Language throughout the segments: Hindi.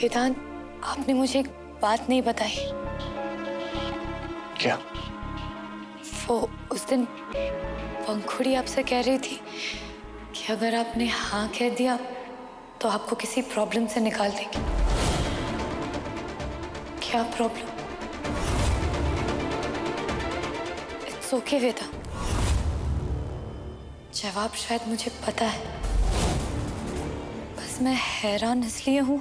वेदांत, आपने मुझे एक बात नहीं बताई। क्या? वो उस दिन पंखुड़ी आपसे कह रही थी कि अगर आपने हाँ कह दिया तो आपको किसी प्रॉब्लम से निकाल देगी। क्या प्रॉब्लम? इट्स ओके वेदा, जवाब शायद मुझे पता है, बस मैं हैरान इसलिए हूं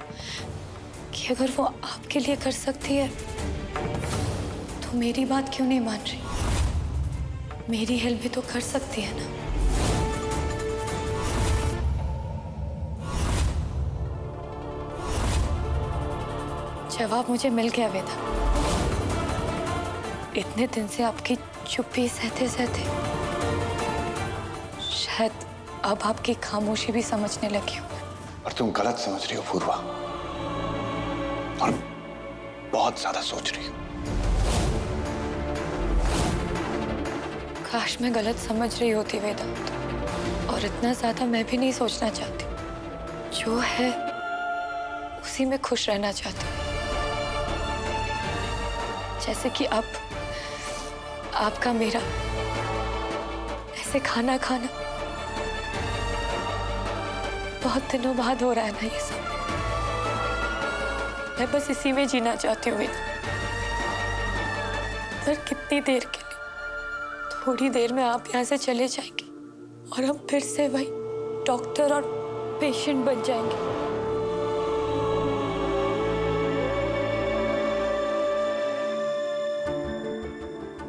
कि अगर वो आपके लिए कर सकती है तो मेरी बात क्यों नहीं मान रही? मेरी हेल्प भी तो कर सकती है ना। जवाब मुझे मिल गया वेदा। इतने दिन से आपकी चुप्पी सहते सहते शायद अब आपकी खामोशी भी समझने लगी हूँ। और तुम गलत समझ रही हो पूर्वा, और बहुत ज्यादा सोच रही हो। काश मैं गलत समझ रही होती वेदांत, और इतना ज्यादा मैं भी नहीं सोचना चाहती। जो है उसी में खुश रहना चाहती हूँ। जैसे कि अब आपका मेरा ऐसे खाना खाना बहुत दिनों बाद हो रहा है ना ये सब। मैं बस इसी में जीना चाहती हूँ वेदांत। पर कितनी देर के लिए? थोड़ी देर में आप यहाँ से चले जाएंगे और हम फिर से वही डॉक्टर और पेशेंट बन जाएंगे।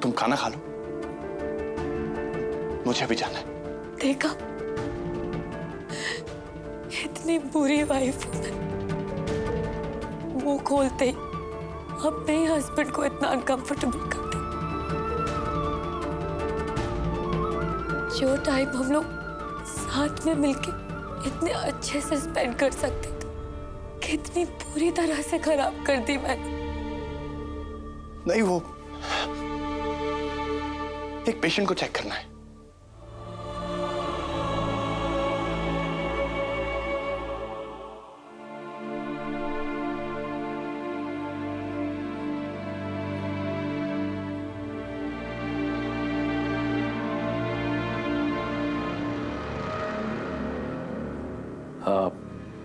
तुम खाना खा लो, मुझे भी जाना है। देखा, इतनी बुरी वाइफ हूं मैं। मुंह खोलते ही अपने ही हस्बैंड को इतना अनकंफर्टेबल कर दिया। जो टाइम हम लोग साथ में मिलके इतने अच्छे से स्पेंड कर सकते थे, कितनी बुरी तरह से खराब कर दी मैंने। नहीं, वो एक पेशेंट को चेक करना है।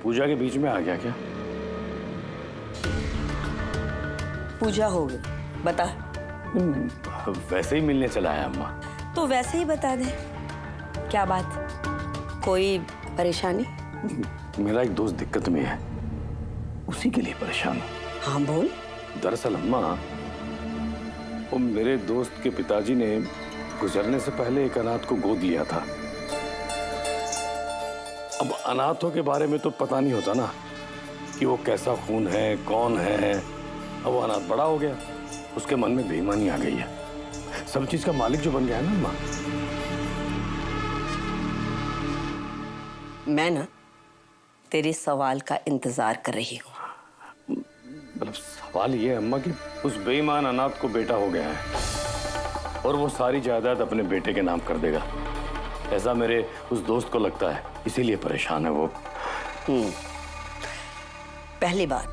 पूजा के बीच में आ गया क्या? पूजा हो गई, बता। वैसे ही मिलने चला है अम्मा। तो वैसे ही बता दे, क्या बात? कोई परेशानी? मेरा एक दोस्त दिक्कत में है, उसी के लिए परेशान हूँ। हाँ बोल। दरअसल अम्मा, वो मेरे दोस्त के पिताजी ने गुजरने से पहले एक अनाथ को गोद लिया था। अब अनाथों के बारे में तो पता नहीं होता ना कि वो कैसा खून है, कौन है। अब वो अनाथ बड़ा हो गया, उसके मन में बेईमानी आ गई है। सब चीज का मालिक जो बन गया है ना अम्मा। मैं ना तेरे सवाल का इंतजार कर रही हूँ। मतलब सवाल ये है अम्मा कि उस बेईमान अनाथ को बेटा हो गया है और वो सारी जायदाद अपने बेटे के नाम कर देगा, ऐसा मेरे उस दोस्त को लगता है, इसीलिए परेशान है वो। पहली बात,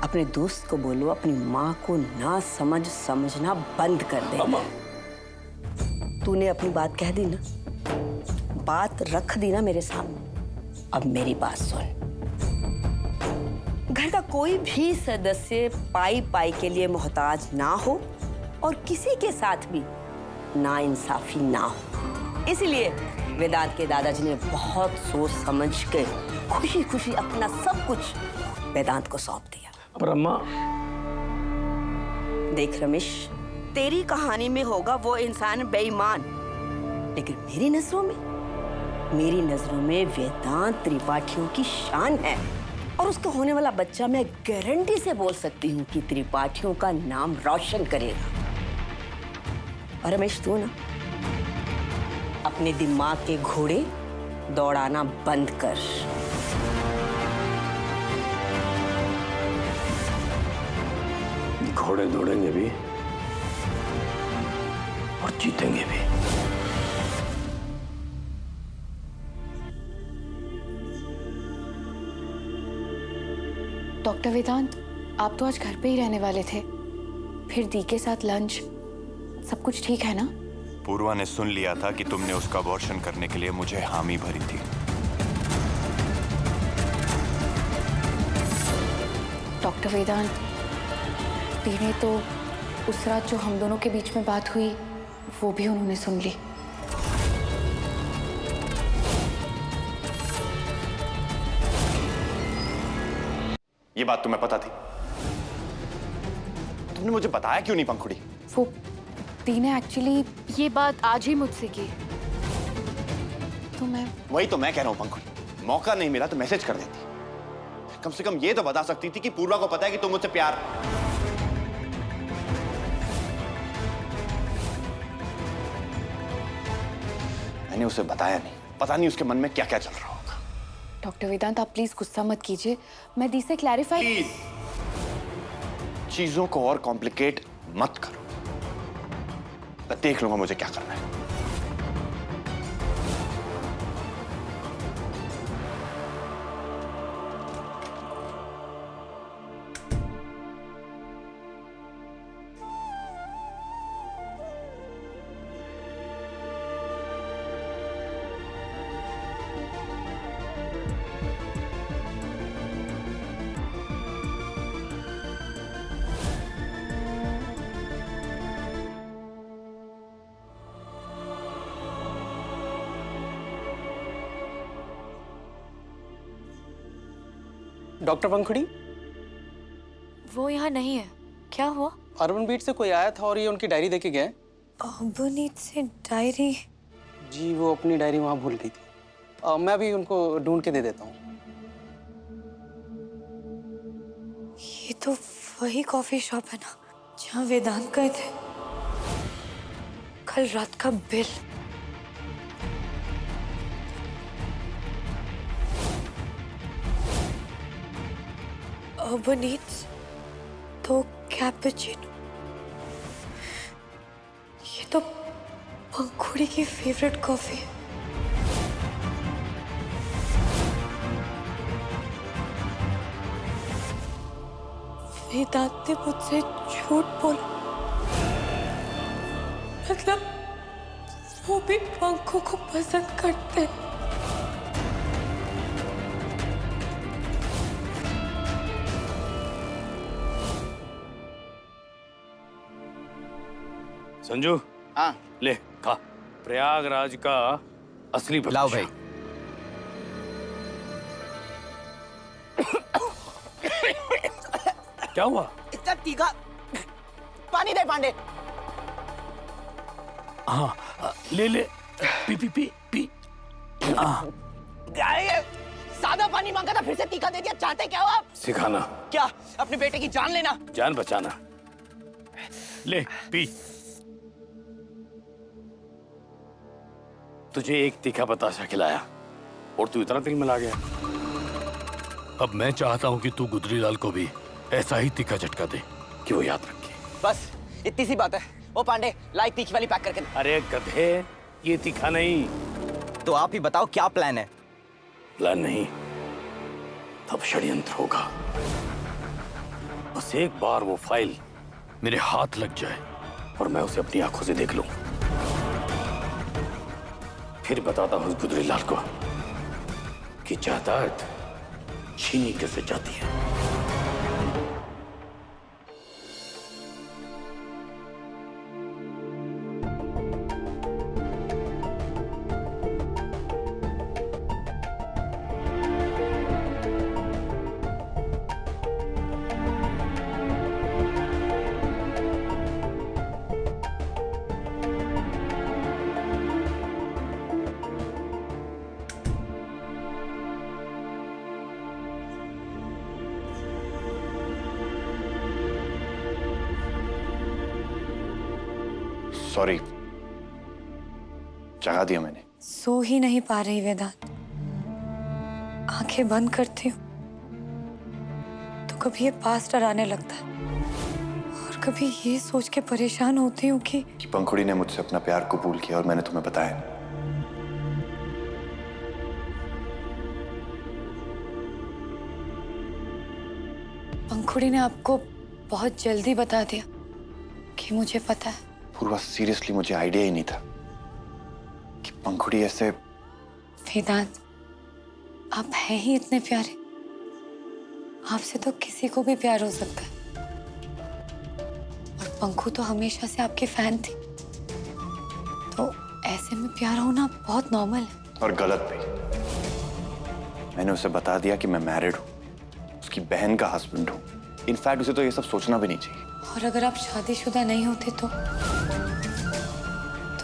अपने दोस्त को बोलो अपनी माँ को ना समझना बंद कर दे। तूने अपनी बात कह दी ना, बात रख दी ना मेरे सामने। अब मेरी बात सुन। घर का कोई भी सदस्य पाई पाई के लिए मोहताज ना हो और किसी के साथ भी नाइंसाफी ना हो। इसीलिए वेदांत के दादाजी ने बहुत सोच समझ के खुशी खुशी अपना सब कुछ वेदांत को सौंप दिया। पर अम्मा, देख रमेश, तेरी कहानी में होगा वो इंसान बेईमान, लेकिन मेरी नजरों में वेदांत त्रिपाठियों की शान है। और उसका होने वाला बच्चा मैं गारंटी से बोल सकती हूँ कि त्रिपाठियों का नाम रोशन करेगा। और रमेश, तू ना अपने दिमाग के घोड़े दौड़ाना बंद कर। घोड़े दौड़ेंगे भी और जीतेंगे भी। डॉक्टर वेदांत, आप तो आज घर पे ही रहने वाले थे, फिर दी के साथ लंच, सब कुछ ठीक है ना? पूर्वा ने सुन लिया था कि तुमने उसका अबॉर्शन करने के लिए मुझे हामी भरी थी। डॉक्टर वेदांत, दी ने तो उस रात जो हम दोनों के बीच में बात हुई वो भी उन्होंने सुन ली। ये बात तुम्हें पता थी? तुमने मुझे बताया क्यों नहीं पंखुड़ी? वो दी ने एक्चुअली ये बात आज ही मुझसे की, तो मैं वही तो मैं कह रहा हूं पंखुड़ी, मौका नहीं मिला तो मैसेज कर देती। कम से कम ये तो बता सकती थी कि पूर्वा को पता है कि तुम मुझसे प्यार। मैंने उसे बताया नहीं, पता नहीं उसके मन में क्या क्या चल रहा होगा। डॉक्टर वेदांत, आप प्लीज गुस्सा मत कीजिए, मैं दी से क्लैरिफाई। प्लीज चीजों को और कॉम्प्लिकेट मत करो, मैं देख लूंगा मुझे क्या करना है। डॉक्टर पंखुड़ी, वो यहाँ नहीं है, क्या हुआ? अर्बन बीट से कोई आया था और ये उनकी डायरी देके गए। अर्बनीत से डायरी? जी, वो अपनी डायरी वहाँ भूल गई थी। मैं भी उनको ढूंढ के दे देता हूँ। ये तो वही कॉफी शॉप है ना जहाँ वेदांत गए थे कल रात का बिल। अर्बनीत तो कैपुचिनो, ये तो पंखुड़ी की फेवरेट कॉफी है। वेदांत ने मुझसे झूठ बोला, मतलब वो भी पंखों को पसंद करते हैं। संजू, हाँ ले खा, प्रयागराज का असली भक्ष्य। लाओ भाई। क्या हुआ? इतना तीखा, पानी दे पांडे। हाँ ले ले, पी पी पी पी। क्या है ये? सादा पानी मांगा था, फिर से तीखा दे दिया। चाहते क्या हो आप? सिखाना। क्या अपने बेटे की जान लेना? जान बचाना। ले पी। तुझे एक तीखा बताशा खिलाया और तू इतना दिल मिला गया। अब मैं चाहता हूँ कि तू गुदरीलाल को भी ऐसा ही तीखा झटका दे कि वो याद रखे। बस इतनी सी बात है। वो पांडे, लाइट तीखी वाली पैक करके दे। अरे गधे, ये तीखा नहीं। तो आप ही बताओ क्या प्लान है? प्लान नहीं, तब षड्यंत्र होगा। बस एक बार वो फाइल मेरे हाथ लग जाए और मैं उसे अपनी आंखों से देख लूं, फिर बताता हूं उस गुदरीलाल को कि जायदाद छीनी कैसे जाती है। सॉरी, जगा दिया मैंने। सो ही नहीं पा रही वेदांत, आंखें बंद करती हूँ तो कभी ये पास डराने लगता है और कभी ये सोच के परेशान होती हूँ कि पंखुड़ी ने मुझसे अपना प्यार कबूल किया और मैंने तुम्हें बताया नहीं। पंखुड़ी ने आपको बहुत जल्दी बता दिया कि मुझे पता है। पूर्वा सीरियसली मुझे आइडिया ही नहीं था कि पंखुड़ी ऐसे। वेदांत, आप हैं ही इतने प्यारे, आपसे तो किसी को भी प्यार हो सकता है। और पंखु तो हमेशा से आपकी फैन थी, तो ऐसे में प्यार होना बहुत नॉर्मल है। और गलत भी। मैंने उसे बता दिया कि मैं मैरिड हूँ, उसकी बहन का हस्बैंड हूँ। इनफैक्ट उसे तो ये सब सोचना भी नहीं चाहिए। और अगर आप शादीशुदा नहीं होते तो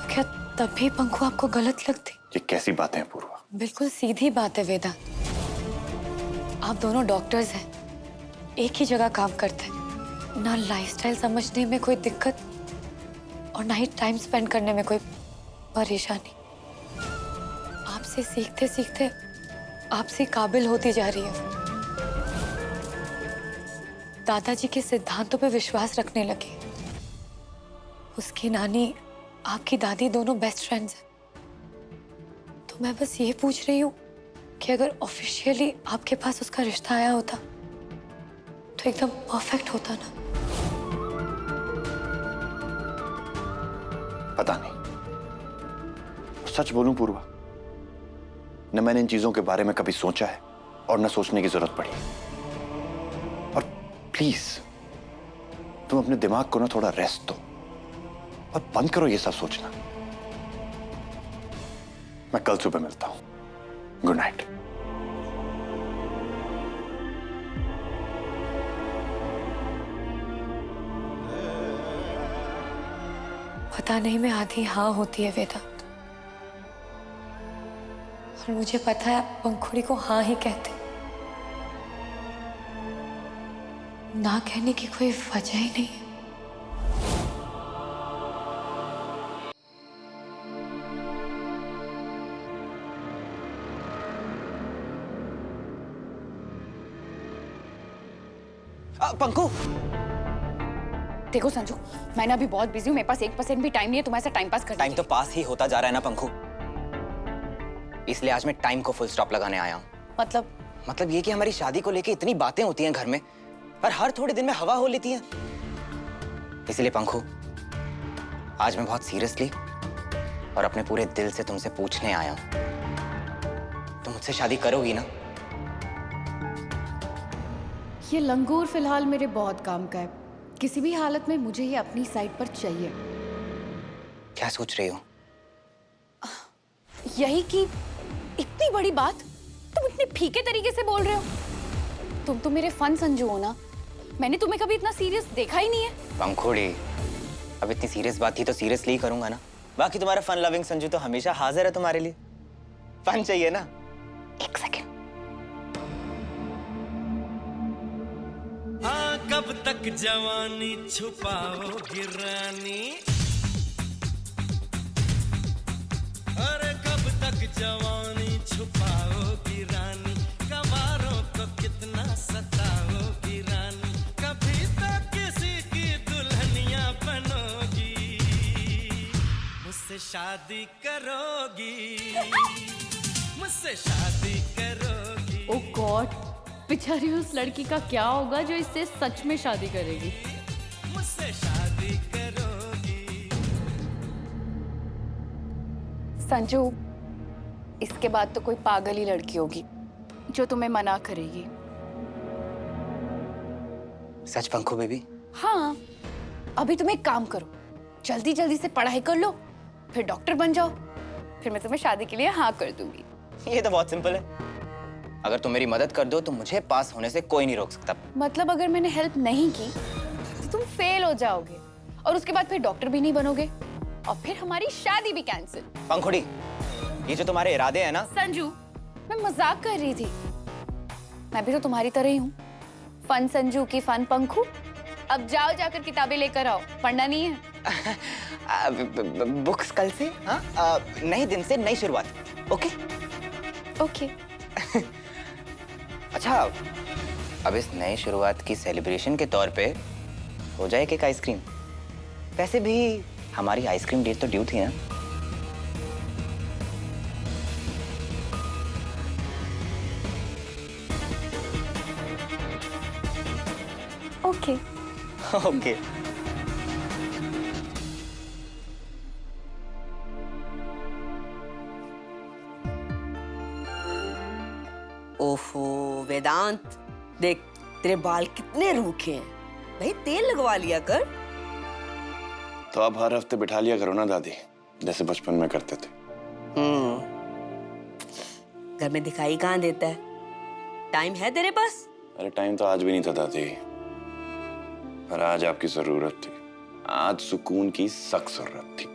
क्या तब भी पंखु आपको गलत लगती? ये कैसी बातें हैं पूर्वा? बिल्कुल सीधी बात है वेदांत। आप दोनों डॉक्टर्स हैं, एक ही जगह काम करते हैं। ना लाइफस्टाइल समझने में कोई दिक्कत और ना ही टाइम स्पेंड करने में कोई परेशानी। आपसे सीखते सीखते आपसे काबिल होती जा रही है। दादाजी के सिद्धांतों पे विश्वास रखने लगी। उसकी नानी, आपकी दादी दोनों बेस्ट फ्रेंड्स हैं। तो मैं बस ये पूछ रही हूँ कि अगर ऑफिशियली आपके पास उसका रिश्ता आया होता तो एकदम परफेक्ट होता ना? पता नहीं। सच बोलूं पूर्वा, न मैंने इन चीजों के बारे में कभी सोचा है और न सोचने की जरूरत पड़ी। और प्लीज तुम अपने दिमाग को ना थोड़ा रेस्ट दो और बंद करो ये सब सोचना। मैं कल सुबह मिलता हूं। Good night. पता नहीं मैं आधी हाँ होती है वेदांत, और मुझे पता है आप पंखुड़ी को हाँ ही कहते। ना कहने की कोई वजह ही नहीं है। पंकु, देखो संजू, मैं ना अभी बहुत बिजी हूँ, मेरे पास 1% भी टाइम नहीं है तुम्हारे साथ टाइम पास करने टाइम तो पास ही होता जा रहा है ना पंकु, इसलिए आज मैं टाइम को फुल स्टॉप लगाने आया हूँ। मतलब ये कि हमारी शादी को लेके इतनी बातें होती हैं घर में और हर थोड़े दिन में हवा हो लेती हैं। इसलिए पंकु, आज मैं बहुत सीरियसली और अपने पूरे दिल से तुमसे पूछने आया हूँ, तुम मुझसे शादी करोगी ना? ये लंगूर फिलहाल मेरे बहुत काम का है, किसी भी हालत में मुझे ये अपनी साइड पर चाहिए। क्या सोच रही हो? यही कि इतनी बड़ी बात तुम इतने फीके तरीके से बोल रहे हो। तुम तो मेरे फन संजू हो ना, मैंने तुम्हें कभी इतना सीरियस देखा ही नहीं है। पंखुड़ी, अब इतनी सीरियस बात थी तो सीरियसली ही करूंगा ना। बाकी तुम्हारा फन लविंग संजू तो हमेशा हाजिर है तुम्हारे लिए। फन चाहिए ना? एक सेकेंड। हाँ, कब तक जवानी छुपाओगी रानी, अरे कब तक जवानी छुपाओगी रानी, कवारों को कितना सताओगी रानी, कभी तो किसी की दुल्हनिया बनोगी, मुझसे शादी करोगी, मुझसे शादी करोगी। ओ गॉड, बेचारी उस लड़की का क्या होगा जो इससे सच में शादी करेगी। मुझसे शादी करोगी। संजू, इसके बाद तो कोई पागल ही लड़की होगी जो तुम्हें मना करेगी। सच पंखु बेबी? हाँ, अभी तुम एक काम करो, जल्दी जल्दी से पढ़ाई कर लो, फिर डॉक्टर बन जाओ, फिर मैं तुम्हें शादी के लिए हाँ कर दूंगी। ये तो बहुत सिंपल है। अगर तुम मेरी मदद कर दो तो मुझे पास होने से कोई नहीं रोक सकता। मतलब अगर मैंने हेल्प नहीं की तो तुम फेल हो जाओगे और उसके बाद फिर डॉक्टर भी नहीं बनोगे और फिर हमारी शादी भी कैंसिल। पंखुड़ी, ये जो तुम्हारे इरादे हैं ना। संजू, मैं मजाक कर रही थी, मैं भी तो तुम्हारी तरह ही हूँ, फन संजू की फन पंखु। अब जाओ जाकर किताबें लेकर आओ, पढ़ना नहीं है। बुक्स कल से, हाँ, नए दिन से नई शुरुआत। Okay okay. अच्छा, अब इस नई शुरुआत की सेलिब्रेशन के तौर पे हो जाए केक आइसक्रीम। वैसे भी हमारी आइसक्रीम डेट तो ड्यू थी ना। ओके। ओके। ओफो वेदांत, देख तेरे बाल कितने रूखे हैं। भाई तेल लगवा लिया कर। तो आप हर हफ्ते बिठा लिया करो ना दादी, जैसे बचपन में करते थे। घर में दिखाई कहाँ देता है? टाइम है तेरे पास? अरे टाइम तो आज भी नहीं था दादी, पर आज आपकी जरूरत थी। आज सुकून की सख्त जरूरत थी।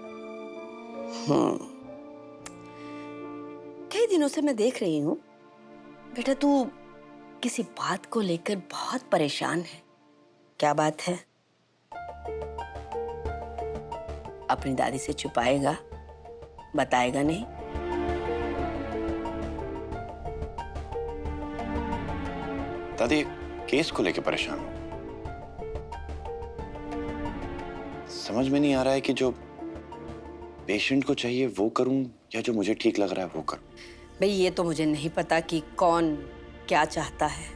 कई दिनों से मैं देख रही हूँ बेटा, तू किसी बात को लेकर बहुत परेशान है। क्या बात है? अपनी दादी से छुपाएगा, बताएगा नहीं? दादी केस को लेकर परेशान हूं। समझ में नहीं आ रहा है कि जो पेशेंट को चाहिए वो करूं या जो मुझे ठीक लग रहा है वो करूं। भाई ये तो मुझे नहीं पता कि कौन क्या चाहता है,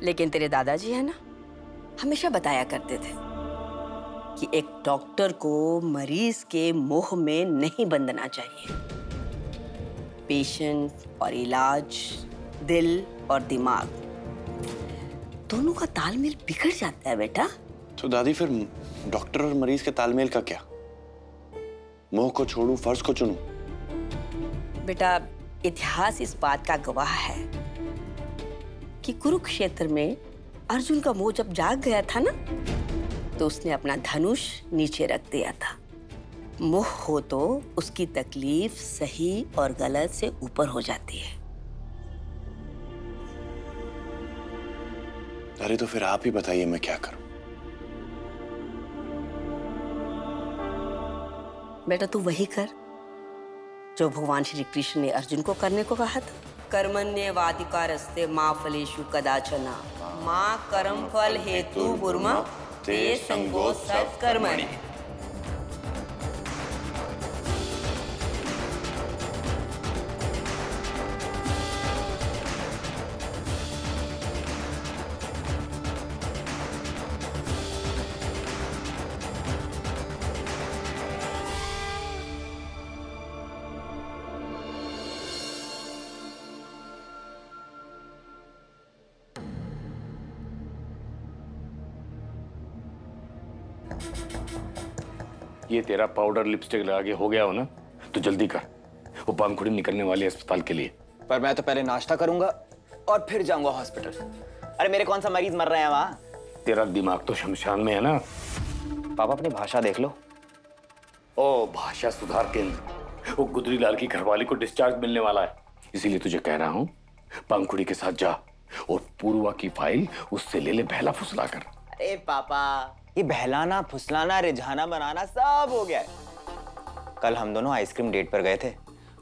लेकिन तेरे दादाजी है ना, हमेशा बताया करते थे कि एक डॉक्टर को मरीज के मोह में नहीं बंधना चाहिए। पेशेंट और इलाज, दिल और दिमाग, दोनों का तालमेल बिगड़ जाता है बेटा। तो दादी फिर डॉक्टर और मरीज के तालमेल का क्या? मोह को छोड़ूं, फर्ज को चुनूं? बेटा इतिहास इस बात का गवाह है कि कुरुक्षेत्र में अर्जुन का मोह जब जाग गया था ना, तो उसने अपना धनुष नीचे रख दिया था। मोह हो तो उसकी तकलीफ सही और गलत से ऊपर हो जाती है। अरे तो फिर आप ही बताइए मैं क्या करूं? बेटा तू वही कर जो भगवान श्री कृष्ण ने अर्जुन को करने को कहा था। कर्मण्येवाधिकारस्ते मा फलेषु कदाचन मा कर्म फल हेतु बुर्मा ते संगो सत्कर्मणि। ये तेरा पाउडर लिपस्टिक लगा के हो गया हो ना, तो जल्दी कर, वो पांखुड़ी निकलने वाली है अस्पताल के लिए। पर मैं तो पहले नाश्ता करूंगा और फिर जाऊंगा हॉस्पिटल। अरे मेरे कौन सा मरीज मर रहे हैं वहाँ? तेरा दिमाग तो शमशान में है ना। पापा अपनी भाषा देख लो। ओ भाषा सुधार केंद्र, वो गुदरी लाल की घरवाली को डिस्चार्ज मिलने वाला है, इसीलिए तुझे कह रहा हूँ पांखुड़ी के साथ जा और पूर्वा की फाइल उससे ले ले, बहला फुसला कर। अरे पापा, ये बहलाना फुसलाना रिझाना बनाना सब हो गया है। कल हम दोनों आइसक्रीम डेट पर गए थे,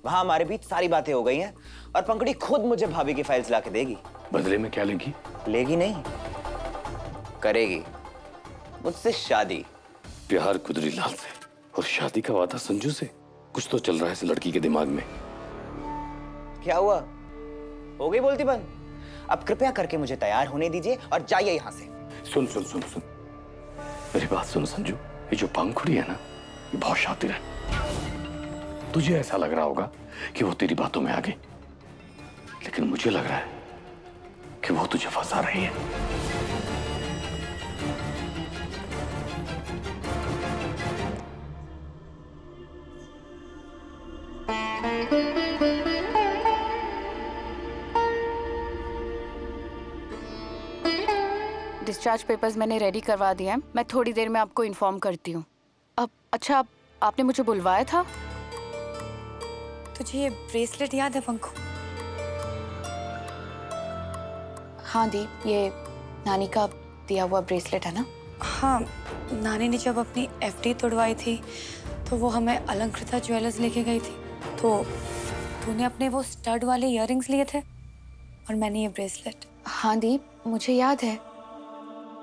वहां हमारे बीच सारी बातें हो गई हैं और पंकड़ी खुद मुझे भाभी की फाइल्स लाके देगी। बदले में क्या लेगी? लेगी नहीं, करेगी मुझसे शादी। प्यार गुदरी लाल से और शादी का वादा संजू से? कुछ तो चल रहा है इस लड़की के दिमाग में। क्या हुआ? हो गई बोलती बंद? अब कृपया करके मुझे तैयार होने दीजिए और जाइए यहाँ से। सुन सुन सुन सुन, मेरी बात सुन संजू, ये जो पांखुड़ी है ना, ये बहुत शातिर है। तुझे ऐसा लग रहा होगा कि वो तेरी बातों में आ गई, लेकिन मुझे लग रहा है कि वो तुझे फंसा रही है। डिस्चार्ज पेपर्स मैंने रेडी करवा दिए हैं, मैं थोड़ी देर में आपको इन्फॉर्म करती हूँ। अब अच्छा, आपने मुझे बुलवाया था? तुझे ये ब्रेसलेट याद है पंखु? हाँ दी, ये नानी का दिया हुआ ब्रेसलेट है ना? हाँ, नानी ने जब अपनी एफडी तोड़वाई थी तो वो हमें अलंकृता ज्वेलर्स लेके गई थी। तो तूने अपने वो स्टड वाले इयररिंग्स लिए थे और मैंने ये ब्रेसलेट। हाँ दी, मुझे याद है,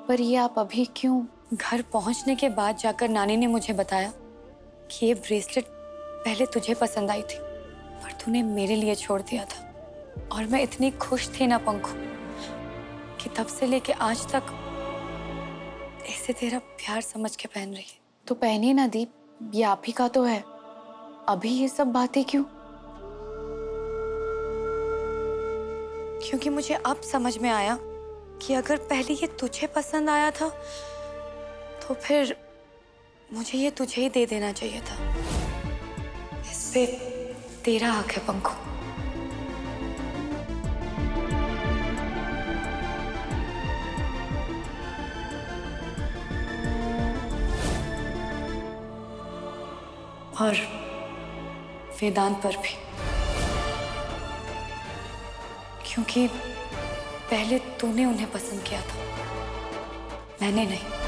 पर ये आप अभी क्यों? घर पहुंचने के बाद जाकर नानी ने मुझे बताया कि ये ब्रेसलेट पहले तुझे पसंद आई थी, पर तूने मेरे लिए छोड़ दिया था। और मैं इतनी खुश थी ना पंखु कि तब से लेके आज तक इसे तेरा प्यार समझ के पहन रही है। तो पहनिए ना दीप, ये आप ही का तो है। अभी ये सब बातें क्यों? क्योंकि मुझे अब समझ में आया कि अगर पहले ये तुझे पसंद आया था तो फिर मुझे ये तुझे ही दे देना चाहिए था। इस पे तेरा हक है पंखु। और वेदांत पर भी, क्योंकि पहले तूने उन्हें पसंद किया था, मैंने नहीं।